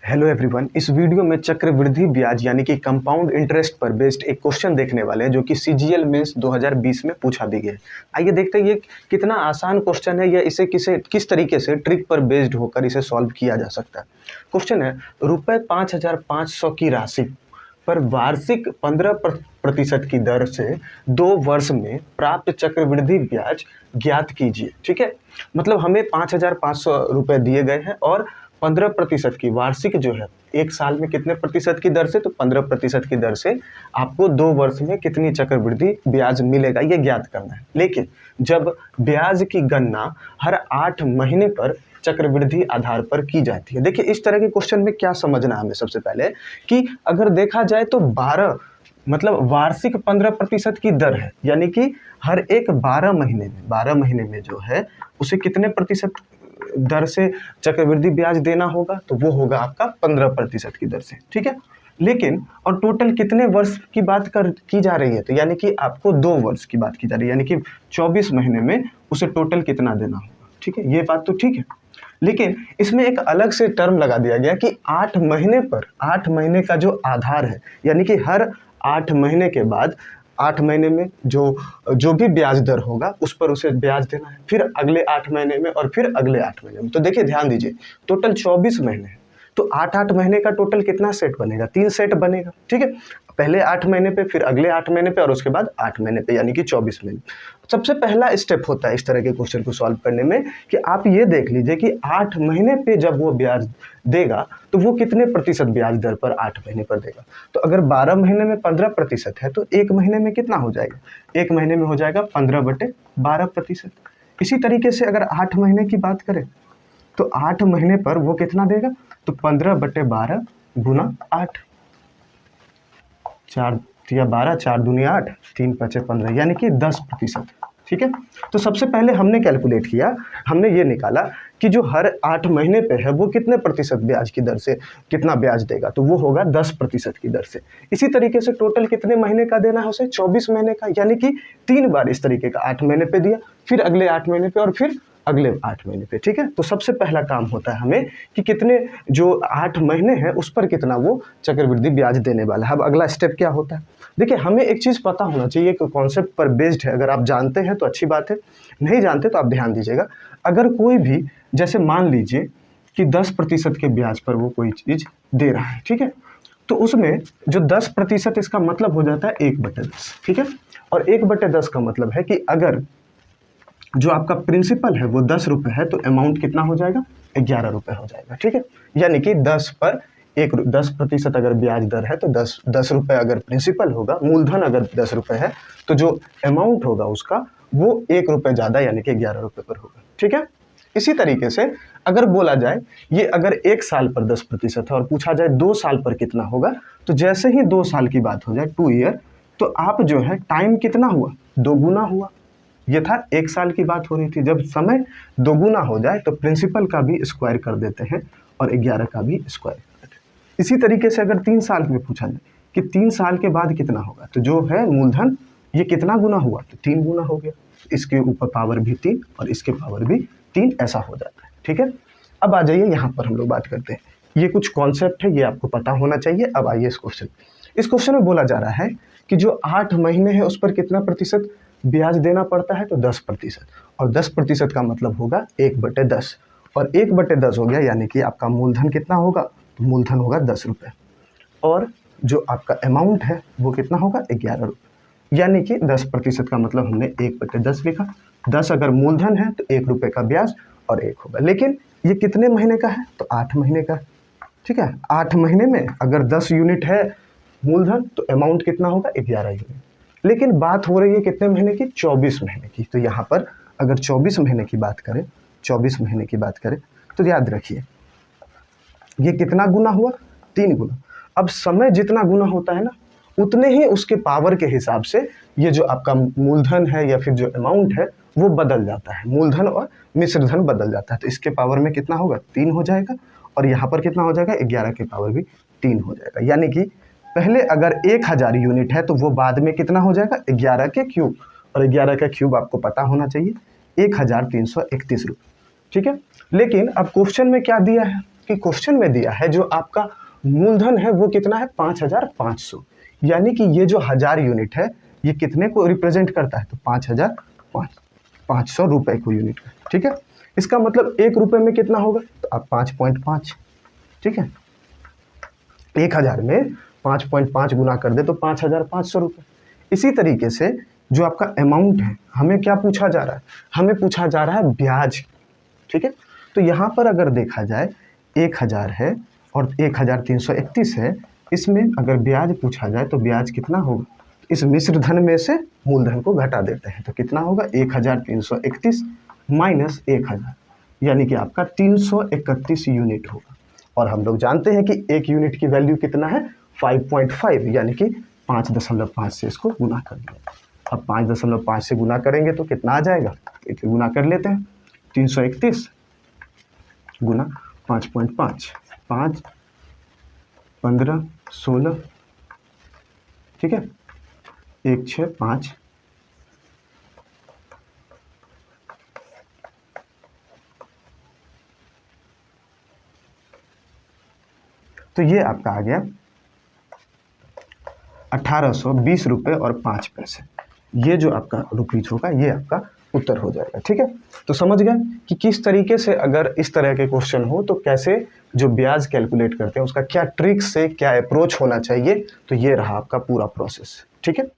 Hello everyone, इस video में चक्रवृद्धि ब्याज यानी कि कंपाउंड इंटरेस्ट पर बेस्ड एक क्वेश्चन देखने वाले हैं जो कि सीजीएल मेंस 2020 में पूछा भी गया है। आइए देखते हैं ये कितना आसान क्वेश्चन है या इसे किस तरीके से ट्रिक पर बेस्ड होकर इसे सॉल्व किया जा सकता है। क्वेश्चन है, रुपये 5,500 की राशि पर वार्षिक 15% की दर से 2 वर्ष में प्राप्त चक्रवृद्धि ब्याज ज्ञात कीजिए। ठीक है, मतलब हमें 5,500 रुपये दिए गए हैं और 15% की वार्षिक जो है एक साल में कितने प्रतिशत की दर से, तो 15% की दर से आपको 2 वर्ष में कितनी चक्रवृद्धि ब्याज मिलेगा ये ज्ञात करना है। लेकिन जब ब्याज की गणना हर 8 महीने पर चक्रवृद्धि आधार पर की जाती है। देखिए इस तरह के क्वेश्चन में क्या समझना है हमें, सबसे पहले कि अगर देखा जाए तो 12 मतलब वार्षिक 15% की दर है, यानी कि हर एक 12 महीने में जो है उसे कितने प्रतिशत दर से चक्रवृद्धि ब्याज देना होगा, तो वो होगा आपका 15% की दर से। ठीक है, लेकिन और टोटल कितने वर्ष की बात की जा रही है, तो यानी कि आपको 2 वर्ष की बात की जा रही है, यानी कि 24 महीने में उसे टोटल कितना देना होगा। ठीक है, ये बात तो ठीक है, लेकिन इसमें एक अलग से टर्म लगा दिया गया कि 8 महीने पर 8 महीने का जो आधार है, यानी कि हर 8 महीने के बाद 8 महीने में जो भी ब्याज दर होगा उस पर उसे ब्याज देना है, फिर अगले 8 महीने में और फिर अगले 8 महीने में। तो देखिए ध्यान दीजिए, टोटल 24 महीने है, तो 8 महीने का टोटल कितना सेट बनेगा, 3 सेट बनेगा। ठीक है, पहले 8 महीने पे, फिर अगले 8 महीने पे और उसके बाद 8 महीने पे, यानी कि 24 महीने। सबसे पहला स्टेप होता है इस तरह के क्वेश्चन को सॉल्व करने में कि आप ये देख लीजिए कि 8 महीने पे जब वो ब्याज देगा तो वो कितने प्रतिशत ब्याज दर पर 8 महीने पर देगा। तो अगर 12 महीने में 15% है तो 1 महीने में कितना हो जाएगा, 1 महीने में हो जाएगा 15/12%। इसी तरीके से अगर 8 महीने की बात करें तो 8 महीने पर वो कितना देगा, तो 15/12 गुना 8, 4 या 12, 4 दूनी 8, 3 5 15, यानी कि 10%। ठीक है, तो सबसे पहले हमने कैलकुलेट किया, हमने ये निकाला कि जो हर 8 महीने पे है वो कितने प्रतिशत ब्याज की दर से कितना ब्याज देगा, तो वो होगा 10% की दर से। इसी तरीके से टोटल कितने महीने का देना है उसे, 24 महीने का, यानी कि 3 बार इस तरीके का 8 महीने पे दिया, फिर अगले 8 महीने पे और फिर अगले 8 महीने पे। ठीक है, तो सबसे पहला काम होता है हमें कि कितने जो 8 महीने हैं उस पर कितना वो चक्रवृद्धि ब्याज देने वाला है। अब अगला स्टेप क्या होता है, देखिए हमें एक चीज़ पता होना चाहिए कि कॉन्सेप्ट पर बेस्ड है, अगर आप जानते हैं तो अच्छी बात है, नहीं जानते तो आप ध्यान दीजिएगा। अगर कोई भी, जैसे मान लीजिए कि 10% के ब्याज पर वो कोई चीज़ दे रहा है, ठीक है, तो उसमें जो 10% इसका मतलब हो जाता है 1/10। ठीक है, और 1/10 का मतलब है कि अगर जो आपका प्रिंसिपल है वो 10 रुपये है तो अमाउंट कितना हो जाएगा, 11 रुपये हो जाएगा। ठीक है, यानी कि 10 पर 10% अगर ब्याज दर है तो 10 रुपये अगर प्रिंसिपल होगा, मूलधन अगर 10 रुपये है तो जो अमाउंट होगा उसका वो 1 रुपये ज़्यादा यानी कि 11 रुपये पर होगा। ठीक है, इसी तरीके से अगर बोला जाए ये अगर 1 साल पर 10% है और पूछा जाए 2 साल पर कितना होगा, तो जैसे ही 2 साल की बात हो जाए, 2 ईयर, तो आप जो है टाइम कितना हुआ, 2 गुना हुआ। ये था 1 साल की बात हो रही थी, जब समय 2 गुना हो जाए तो प्रिंसिपल का भी स्क्वायर कर देते हैं और 11 का भी स्क्वायर कर देते हैं। इसी तरीके से अगर 3 साल में पूछा जाए कि 3 साल के बाद कितना होगा, तो जो है मूलधन ये कितना गुना हुआ, तो 3 गुना हो गया, इसके ऊपर पावर भी 3 और इसके पावर भी 3, ऐसा हो जाता है। ठीक है, अब आ जाइए यहाँ पर हम लोग बात करते हैं, ये कुछ कॉन्सेप्ट है, ये आपको पता होना चाहिए। अब आइए इस क्वेश्चन में बोला जा रहा है कि जो 8 महीने है उस पर कितना प्रतिशत ब्याज देना पड़ता है, तो 10%, और 10% का मतलब होगा 1/10, और 1/10 हो गया यानी कि आपका मूलधन कितना होगा, तो मूलधन होगा 10 रुपये, और जो आपका अमाउंट है वो कितना होगा, 11 रुपये, यानी कि 10% का मतलब हमने 1/10 लिखा। 10 अगर मूलधन है तो 1 रुपये का ब्याज और 1 होगा। लेकिन ये कितने महीने का है, तो 8 महीने का। ठीक है, 8 महीने में अगर 10 यूनिट है मूलधन तो अमाउंट कितना होगा, 11 यूनिट। लेकिन बात हो रही है कितने महीने की, 24 महीने की। तो यहाँ पर अगर 24 महीने की बात करें, 24 महीने की बात करें तो याद रखिए ये कितना गुना हुआ, 3 गुना। अब समय जितना गुना होता है ना, उतने ही उसके पावर के हिसाब से ये जो आपका मूलधन है या फिर जो अमाउंट है वो बदल जाता है, मूलधन और मिश्रधन बदल जाता है। तो इसके पावर में कितना होगा, 3 हो जाएगा, और यहाँ पर कितना हो जाएगा, 11 के पावर भी 3 हो जाएगा। यानी कि पहले अगर 1000 यूनिट है तो वो बाद में कितना हो जाएगा, 11 के क्यूब, और 11 का क्यूब आपको पता होना चाहिए 1331 रुपये। ठीक है, लेकिन अब क्वेश्चन में क्या दिया है, कि क्वेश्चन में दिया है जो आपका मूलधन है वो कितना है 5500, यानी कि ये जो 1000 यूनिट है ये कितने को रिप्रेजेंट करता है, तो 5500 रुपए को यूनिट का, ठीक है। इसका मतलब 1 रुपए में कितना होगा, तो आप 5.5, ठीक है, 1000 में 5.5 गुना कर दे तो 5500 रुपये। इसी तरीके से जो आपका अमाउंट है, हमें क्या पूछा जा रहा है, हमें पूछा जा रहा है ब्याज, ठीक है। तो यहाँ पर अगर देखा जाए 1000 है और 1331 है, इसमें अगर ब्याज पूछा जाए तो ब्याज कितना होगा, इस मिश्र धन में से मूलधन को घटा देते हैं तो कितना होगा 1331 माइनस 1000, यानी कि आपका 331 यूनिट होगा। और हम लोग जानते हैं कि एक यूनिट की वैल्यू कितना है 5.5, यानी कि 5.5 से इसको गुना कर दिया। अब 5.5 से गुना करेंगे तो कितना आ जाएगा, इसे गुना कर लेते हैं, 331 गुना 5.5, 5, 15, 16, ठीक है, 1, 6, 5, तो ये आपका आ गया 1820 रुपये और 5 पैसे। ये जो आपका रुपीज होगा ये आपका उत्तर हो जाएगा, ठीक है। तो समझ गए कि किस तरीके से अगर इस तरह के क्वेश्चन हो तो कैसे जो ब्याज कैलकुलेट करते हैं उसका क्या ट्रिक्स से क्या अप्रोच होना चाहिए। तो ये रहा आपका पूरा प्रोसेस, ठीक है।